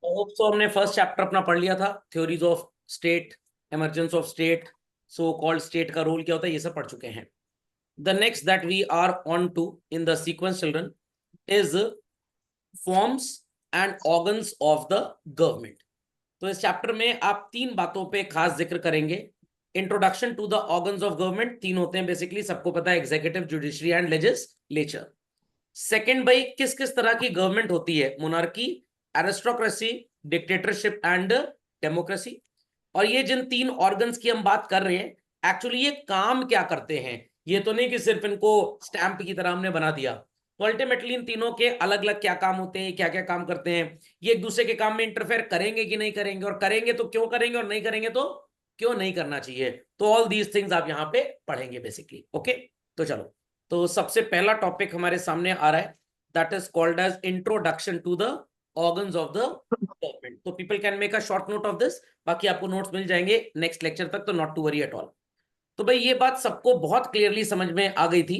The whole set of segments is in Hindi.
होप सो हमने फर्स्ट चैप्टर अपना पढ़ लिया था, theories of state, emergence of state, so called state का रोल क्या होता है, ये सब पढ़ चुके हैं. The next that we are on to in the sequence children is forms and organs of the government. तो इस चैप्टर में आप तीन बातों पे खास जिक्र करेंगे. Introduction to the organs of government, तीन होते हैं बेसिकली, सबको पता है, executive, judiciary and legislature. Second भाई, किस किस तरह की गवर्नमेंट होती है, monarchy, aristocracy, dictatorship and democracy. और ये जिन तीन ऑर्गन्स की हम बात कर रहे हैं, एक्चुअली ये काम क्या करते हैं. ये तो नहीं कि सिर्फ इनको स्टैंप की तरह हमने बना दिया. तो अल्टीमेटली इन तीनों के अलग अलग क्या काम होते हैं, क्या क्या काम करते हैं, ये एक दूसरे के काम में इंटरफेयर करेंगे कि नहीं करेंगे, और करेंगे तो क्यों करेंगे, और नहीं करेंगे तो क्यों नहीं करना चाहिए. तो ऑल दीज थिंग्स आप यहाँ पे पढ़ेंगे बेसिकली. ओके, तो चलो. तो सबसे पहला टॉपिक हमारे सामने आ रहा है, that is called as introduction to the organs of the government. तो people can make a short note of this, बाकी आपको नोट्स मिल जाएंगे नेक्स्ट लेक्चर तक, तो not to worry at all. तो भाई ये बात सबको बहुत क्लियरली समझ में आ गई थी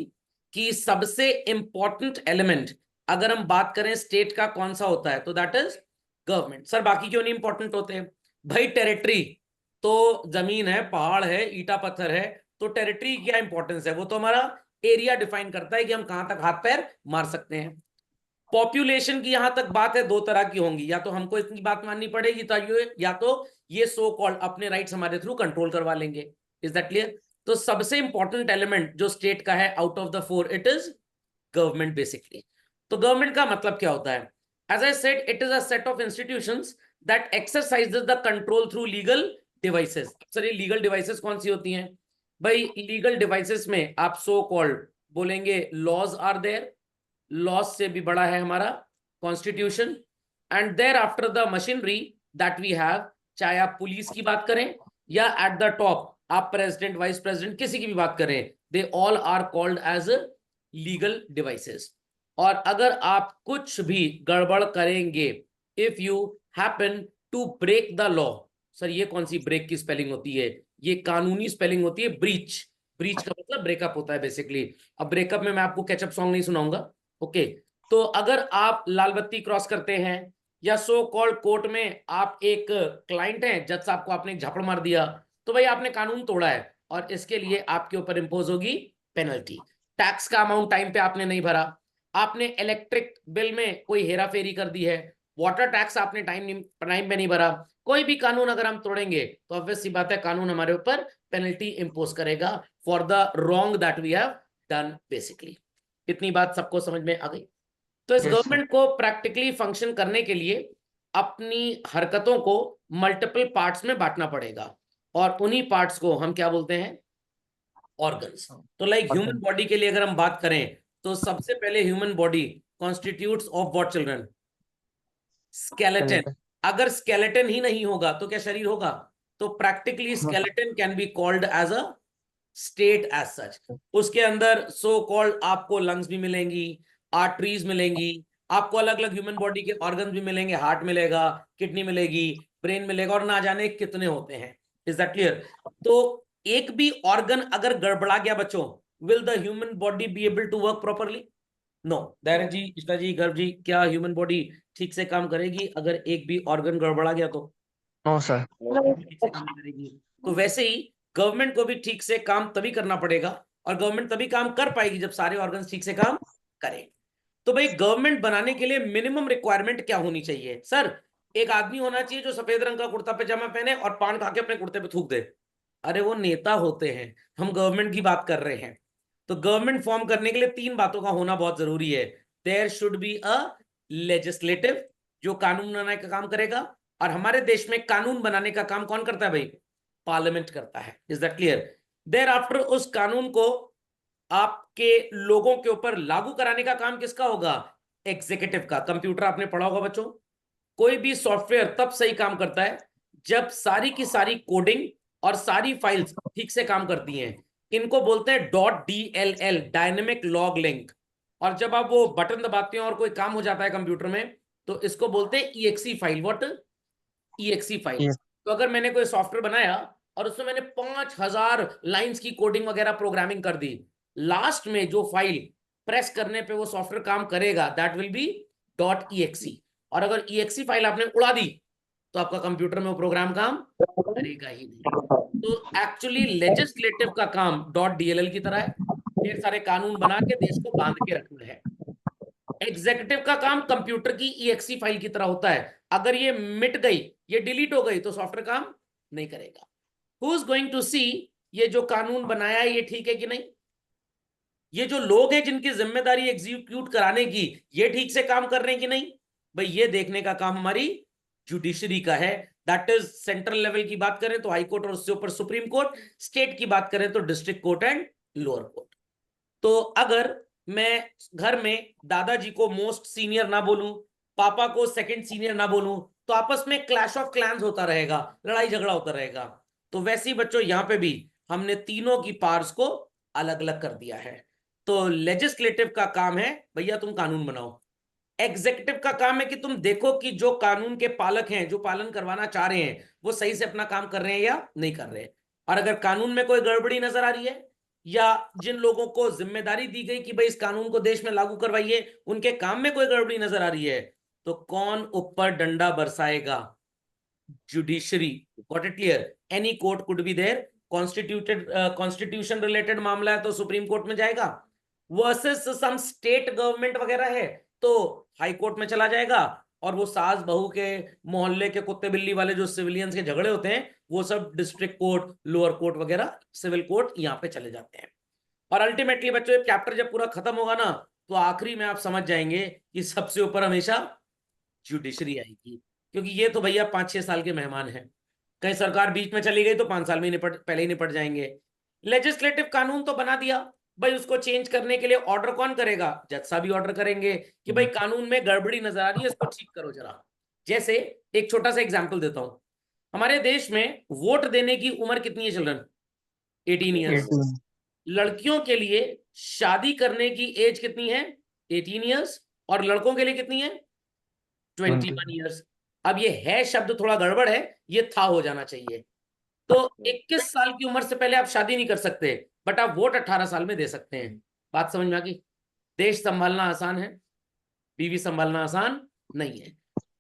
कि सबसे इंपॉर्टेंट एलिमेंट अगर हम बात करें स्टेट का कौन सा होता है, तो दैट इज गवर्नमेंट. सर बाकी क्यों नहीं इंपॉर्टेंट होते हैं भाई? टेरिटरी तो जमीन है, पहाड़ है, ईटा पत्थर है, तो टेरिटरी की क्या इंपॉर्टेंस है, वो तो हमारा एरिया डिफाइन करता है कि हम कहां तक हाथ पैर मार सकते हैं. पॉपुलेशन की यहां तक बात है, दो तरह की होंगी, या तो हमको इतनी बात माननी पड़ेगी या तो ये सो कॉल्ड अपने राइट्स हमारे थ्रू कंट्रोल करवा लेंगे. Is that clear? तो सबसे इंपॉर्टेंट एलिमेंट जो स्टेट का है out of the four, it is government basically. तो गवर्नमेंट का मतलब क्या होता है? As I said, it is a set of institutions that exercises the control through legal devices. Sir ये लीगल डिवाइसेस कौन सी होती हैं भाई? लीगल डिवाइसेस में आप सो कॉल्ड बोलेंगे लॉज आर देयर, लॉस से भी बड़ा है हमारा constitution, and thereafter the machinery that we have, चाहे आप पुलिस की बात करें या एट द टॉप आप प्रेसिडेंट, वाइस प्रेसिडेंट, किसी की भी बात करें, they all are called as legal devices. और अगर आप कुछ भी गड़बड़ करेंगे, if you happen to break the law, sir ये कौन सी ब्रेक की स्पेलिंग होती है? ये कानूनी स्पेलिंग होती है ब्रीच. ब्रीच का मतलब ब्रेकअप होता है बेसिकली. अब ब्रेकअप में मैं आपको कैचअप सॉन्ग नहीं सुनाऊंगा. ओके, तो अगर आप लाल बत्ती क्रॉस करते हैं, या सो कॉल्ड कोर्ट में आप एक क्लाइंट हैं, जज साहब को आपने एक झापड़ मार दिया, तो भाई आपने कानून तोड़ा है, और इसके लिए आपके ऊपर इंपोज होगी पेनल्टी. टैक्स का अमाउंट टाइम पे आपने नहीं भरा, आपने इलेक्ट्रिक बिल में कोई हेरा फेरी कर दी है, वाटर टैक्स आपने टाइम पे नहीं भरा, कोई भी कानून अगर हम तोड़ेंगे तो ऑब्वियस सी बात है कानून हमारे ऊपर पेनल्टी इंपोज करेगा for the wrong that we have done basically. इतनी बात सबको समझ में आ गई? तो इस गवर्नमेंट को प्रैक्टिकली फंक्शन करने के लिए अपनी हरकतों को मल्टीपल पार्ट्स में बांटना पड़ेगा, और उन्हीं पार्ट्स को हम क्या बोलते हैं? ऑर्गन्स. तो लाइक ह्यूमन बॉडी के लिए अगर हम बात करें, तो सबसे पहले human body constitutes of what children? Skeleton. अगर स्केलेटन ही नहीं होगा तो क्या शरीर होगा? तो practically skeleton can be called as a state as such. उसके अंदर सो कॉल्ड आपको लंग्स भी मिलेंगी, आर्टरीज मिलेंगी, आपको अलग अलग ह्यूमन बॉडी के ऑर्गन भी मिलेंगे, हार्ट मिलेगा, किडनी मिलेगी, ब्रेन मिलेगा, और ना जाने कितने होते हैं. Is that clear? तो एक भी ऑर्गन अगर गड़बड़ा गया बच्चों, will the human body be able to work properly? No. Dhairya ji, इष्टा जी, गर्भ जी, क्या ह्यूमन बॉडी ठीक से काम करेगी अगर एक भी ऑर्गन गड़बड़ा गया तो? No sir. ठीक से काम नहीं करेगी. तो वैसे ही गवर्नमेंट को भी ठीक से काम तभी करना पड़ेगा, और गवर्नमेंट तभी काम कर पाएगी जब सारे ऑर्गन ठीक से काम करें. तो भाई गवर्नमेंट बनाने के लिए मिनिमम रिक्वायरमेंट क्या होनी चाहिए सर? एक आदमी होना चाहिए जो सफेद रंग का कुर्ता पैजामा पहने और पान खा के अपने कुर्ते पे थूक दे. अरे वो नेता होते हैं, हम गवर्नमेंट की बात कर रहे हैं. तो गवर्नमेंट फॉर्म करने के लिए तीन बातों का होना बहुत जरूरी है. There should be a legislative, जो कानून बनाने का काम करेगा, और हमारे देश में कानून बनाने का काम कौन करता है भाई? पार्लियामेंट करता है. Is that clear? Thereafter उस कानून को आपके लोगों के ऊपर लागू कराने का काम किसका होगा? एग्जीक्यूटिव का. कंप्यूटर आपने पढ़ा होगा बच्चों, कोई भी सॉफ्टवेयर तब सही काम करता है जब सारी की सारी कोडिंग और सारी फाइल्स ठीक से काम करती हैं. इनको बोलते हैं .dll, डायनेमिक लॉग लिंक. और जब आप वो बटन दबाते हैं और कोई काम हो जाता है कंप्यूटर में, तो इसको बोलते हैं EXE file. What? EXE file. तो अगर मैंने कोई सॉफ्टवेयर बनाया और उसमें मैंने 5000 लाइंस की कोडिंग वगैरह प्रोग्रामिंग कर दी, लास्ट में जो फाइल प्रेस करने पे वो सॉफ्टवेयर काम करेगा, दैट विल बी .exe. और अगर EXE फाइल आपने उड़ा दी तो आपका कंप्यूटर में वो प्रोग्राम काम करेगा ही नहीं। तो एक्चुअली लेजिस्लेटिव का काम .dll की तरह है, ढेर सारे कानून बना के देश को बांध के रखना है। एग्जीक्यूटिव का काम कंप्यूटर की EXE फाइल की तरह होता है, अगर ये मिट गई, ये डिलीट हो गई तो सॉफ्टवेयर काम नहीं करेगा। हु इज गोइंग टू सी ये जो कानून बनाया है ये ठीक है कि नहीं, ये जो लोग हैं जिनकी जिम्मेदारी एग्जीक्यूट कराने की, ये ठीक से काम कर रहे हैं कि नहीं, भाई ये देखने का काम हमारी जुडिशरी का है। दैट इज सेंट्रल लेवल की बात करें तो हाई कोर्ट और उससे ऊपर सुप्रीम कोर्ट, स्टेट की बात करें तो district court and lower court. तो अगर मैं घर में दादाजी को मोस्ट सीनियर ना बोलूं, पापा को सेकंड सीनियर ना बोलूं, तो आपस में क्लैश ऑफ क्लैंस होता रहेगा, लड़ाई झगड़ा होता रहेगा। तो वैसे ही बच्चों यहां पे भी हमने तीनों की पार्ट्स को अलग अलग कर दिया है। तो लेजिस्लेटिव का काम है भैया तुम कानून बनाओ, एग्जीक्यूटिव का काम है कि तुम देखो कि जो कानून के पालक हैं, जो पालन करवाना चाह रहे हैं, वो सही से अपना काम कर रहे हैं या नहीं कर रहे हैं। और अगर कानून में कोई गड़बड़ी नजर आ रही है, या जिन लोगों को जिम्मेदारी दी गई कि भाई इस कानून को देश में लागू करवाइए, उनके काम में कोई गड़बड़ी नजर आ रही है, तो कौन ऊपर डंडा बरसाएगा? Judiciary. Got it clear? Any court could be there, constitution related मामला है तो सुप्रीम कोर्ट में जाएगा, वर्सेस सम स्टेट गवर्नमेंट वगैरह है तो हाई कोर्ट में चला जाएगा, और वो सास बहू के, मोहल्ले के कुत्ते बिल्ली वाले जो सिविलियंस के झगड़े होते हैं, वो सब डिस्ट्रिक्ट कोर्ट, लोअर कोर्ट वगैरह, सिविल कोर्ट यहाँ पे चले जाते हैं। और अल्टीमेटली बच्चों चैप्टर जब पूरा खत्म होगा ना, तो आखिरी में आप समझ जाएंगे कि सबसे ऊपर हमेशा जुडिशरी आएगी, क्योंकि ये तो भैया 5-6 साल के मेहमान हैं। कहीं सरकार बीच में चली गई तो 5 साल में पहले ही निपट जाएंगे। लेजिस्लेटिव कानून तो बना दिया, भाई उसको चेंज करने के लिए ऑर्डर कौन करेगा? जज साहब भी ऑर्डर करेंगे कि भाई कानून में गड़बड़ी नजर आ रही है, इसको ठीक करो जरा। जैसे एक छोटा सा एग्जाम्पल देता हूं, हमारे देश में वोट देने की उम्र कितनी है चिल्ड्रन? 18 ईयर्स। लड़कियों के लिए शादी करने की एज कितनी है? 18 ईयर्स। और लड़कों के लिए कितनी है? 21 ईयर्स। अब ये है शब्द थोड़ा गड़बड़ है, ये था हो जाना चाहिए। तो 21 साल की उम्र से पहले आप शादी नहीं कर सकते, बट आप वोट 18 साल में दे सकते हैं। बात समझ में आ गई? देश संभालना आसान है, बीवी संभालना आसान नहीं है।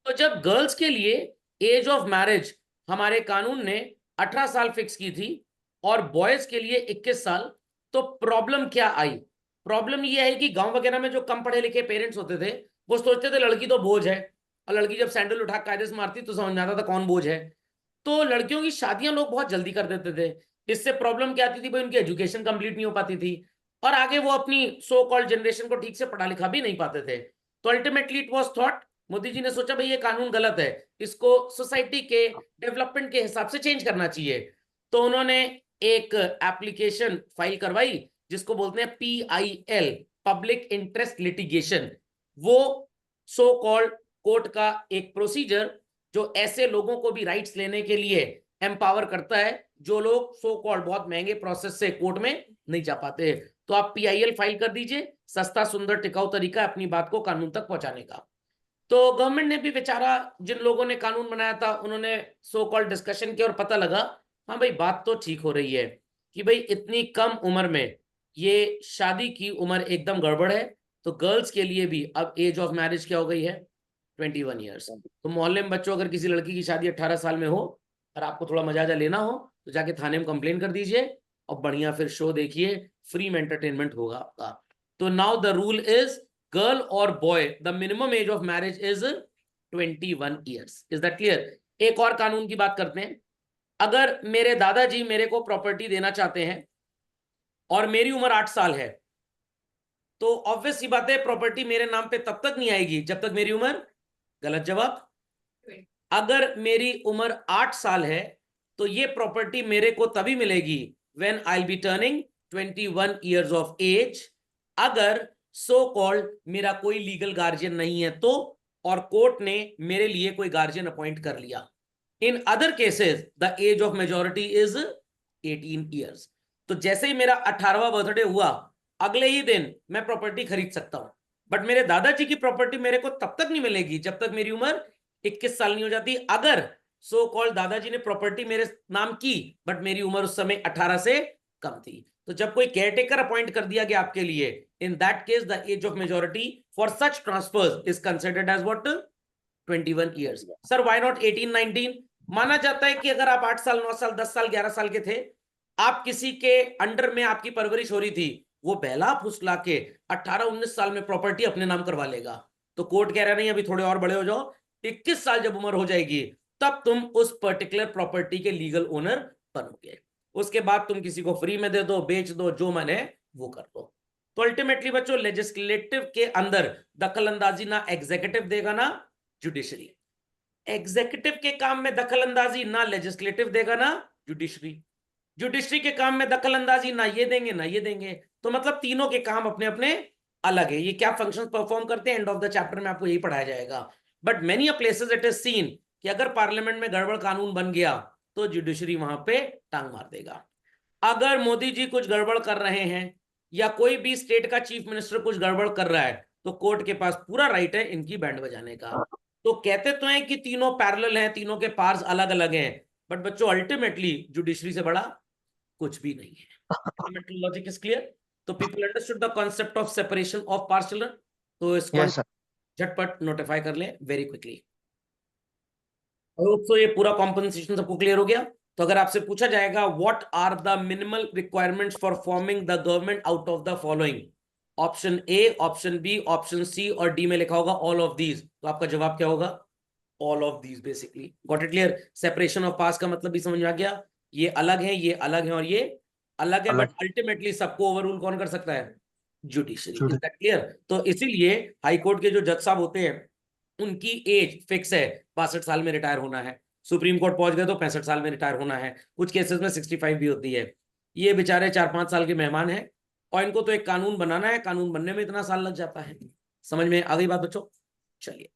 तो जब गर्ल्स के लिए एज ऑफ मैरिज हमारे कानून ने 18 साल फिक्स की थी और बॉयज के लिए 21 साल, तो प्रॉब्लम क्या आई? प्रॉब्लम यह है कि गांव वगैरह में जो कम पढ़े लिखे पेरेंट्स होते थे, वो सोचते थे लड़की तो बोझ है, और लड़की जब सैंडल उठा कायदे से मारती तो समझ में आता था कौन बोझ है। तो लड़कियों की शादियां लोग बहुत जल्दी कर देते थे। इससे प्रॉब्लम क्या आती थी भाई, उनकी एजुकेशन कंप्लीट नहीं हो पाती थी, और आगे वो अपनी सो कॉल्ड जनरेशन को ठीक से पढ़ा लिखा भी नहीं पाते थे। तो ultimately it was thought, Modi ji ने सोचा भाई ये कानून गलत है, इसको सोसाइटी के डेवलपमेंट के हिसाब से चेंज करना चाहिए। तो उन्होंने एक एप्लीकेशन फाइल करवाई जिसको बोलते हैं PIL, पब्लिक इंटरेस्ट लिटिगेशन। वो सो कॉल्ड कोर्ट का एक प्रोसीजर जो ऐसे लोगों को भी राइट्स लेने के लिए एम्पावर करता है जो लोग सो कॉल्ड बहुत महंगे प्रोसेस से कोर्ट में नहीं जा पाते। तो आप PIL फाइल कर दीजिए, सस्ता सुंदर टिकाऊ तरीका है अपनी बात को कानून तक पहुंचाने का। तो गवर्नमेंट ने भी बेचारा, जिन लोगों ने कानून बनाया था उन्होंने सो कॉल्ड डिस्कशन किया और पता लगा हाँ भाई बात तो ठीक हो रही है कि भाई इतनी कम उम्र में ये शादी की उम्र एकदम गड़बड़ है। तो गर्ल्स के लिए भी अब एज ऑफ मैरिज क्या हो गई है? 21 ईयर्स। तो मोहल्ले में बच्चों अगर किसी लड़की की शादी 18 साल में हो और आपको थोड़ा मजा लेना हो तो जाके थाने में कंप्लेन कर दीजिए और बढ़िया फिर शो देखिए, फ्री में एंटरटेनमेंट होगा आपका। तो now the rule is girl और boy the minimum age of marriage is 21 years. Is that clear? एक और कानून की बात करते हैं। अगर मेरे दादाजी मेरे को प्रॉपर्टी देना चाहते हैं और मेरी उम्र 8 साल है, तो ऑब्वियस सी बात है प्रॉपर्टी मेरे नाम पे तब तक नहीं आएगी जब तक मेरी उम्र, गलत जवाब। अगर मेरी उम्र 8 साल है तो ये प्रॉपर्टी मेरे को तभी मिलेगी when I will be turning 21 years of age, अगर सो कॉल्ड मेरा कोई लीगल गार्जियन नहीं है तो, और कोर्ट ने मेरे लिए कोई गार्जियन अपॉइंट कर लिया। In other cases the age of majority is 18 years. तो जैसे ही मेरा 18वां बर्थडे हुआ, अगले ही दिन मैं प्रॉपर्टी खरीद सकता हूं, बट मेरे दादाजी की प्रॉपर्टी मेरे को तब तक नहीं मिलेगी जब तक मेरी उम्र 21 साल नहीं हो जाती, अगर सो कॉल्ड दादाजी ने प्रॉपर्टी मेरे नाम की बट मेरी उम्र उस समय 18 से कम थी। तो जब कोई केयरटेकर अपॉइंट कर दिया गया आपके लिए, in that case the age of majority for such transfers is considered as what? 21 years. Sir why not 18 19? माना जाता है कि अगर आप 8 साल 9 साल 10 साल 11 साल के थे, आप किसी के अंडर में आपकी परवरिश हो रही थी, वो बहला फुसला के 18 19 साल में प्रॉपर्टी अपने नाम करवा लेगा। तो कोर्ट कह रहा नहीं अभी थोड़े और बड़े हो जाओ, 21 साल जब उम्र हो जाएगी तब तुम उस पर्टिकुलर प्रॉपर्टी के लीगल ओनर बनोगे। उसके बाद तुम किसी को फ्री में दे दो, बेच दो, जो मन है वो कर दो। तो अल्टीमेटली बच्चों लेजिस्लेटिव के अंदर दखल अंदाजी ना एग्जीक्यूटिव देगा ना जुडिशरी। एग्जीक्यूटिव के काम में दखल अंदाजी ना लेजिस्लेटिव देगा ना जुडिशरी। जुडिशरी के काम में दखल अंदाजी ना ये देंगे ना ये देंगे। तो मतलब तीनों के काम अपने अपने अलग है। ये क्या फंक्शंस परफॉर्म करते हैं एंड ऑफ द चैप्टर में आपको यही पढ़ाया जाएगा। But many places it is seen कि अगर पार्लियामेंट में गड़बड़ कानून बन गया तो जुडिशरी वहां पे टांग मार देगा। अगर मोदी जी कुछ गड़बड़ कर रहे हैं या कोई भी स्टेट का चीफ मिनिस्टर कुछ गड़बड़ कर रहा है तो कोर्ट के पास पूरा राइट है इनकी बैंड बजाने का। तो कहते तो हैं कि तीनों पैरेलल हैं, तीनों के पार्ट्स अलग अलग हैं, बट बच्चों अल्टीमेटली जुडिशरी से बड़ा कुछ भी नहीं है। Elemental logic is clear. तो people understood the concept of separation of parts children. तो इसको यस सर। झटपट नोटिफाई कर लें वेरी क्विकली। तो ये पूरा कॉम्पनसेशन सबको क्लियर हो गया। तो अगर आपसे पूछा जाएगा what are the minimal requirements for forming the government out of the following, option A, option B, option C और डी में लिखा होगा ऑल ऑफ दीज, तो आपका जवाब क्या होगा? All of these basically. Got it clear? Separation of pass का मतलब भी समझ में आ गया। ये अलग है, ये अलग है और ये अलग है, बट अलग अल्टीमेटली सबको ओवररूल कौन कर सकता है? जुडिशरी। इज जुड़ी। That clear? तो इसीलिए हाई कोर्ट के जो जज साहब होते हैं उनकी एज फिक्स है, 62 साल में रिटायर होना है। सुप्रीम कोर्ट पहुंच गए तो 65 साल में रिटायर होना है, कुछ केसेस में 65 भी होती है। ये बेचारे 4-5 साल के मेहमान हैं और इनको तो एक कानून बनाना है, कानून बनने में इतना साल लग जाता है। समझ में आ गई बात बच्चों? चलिए।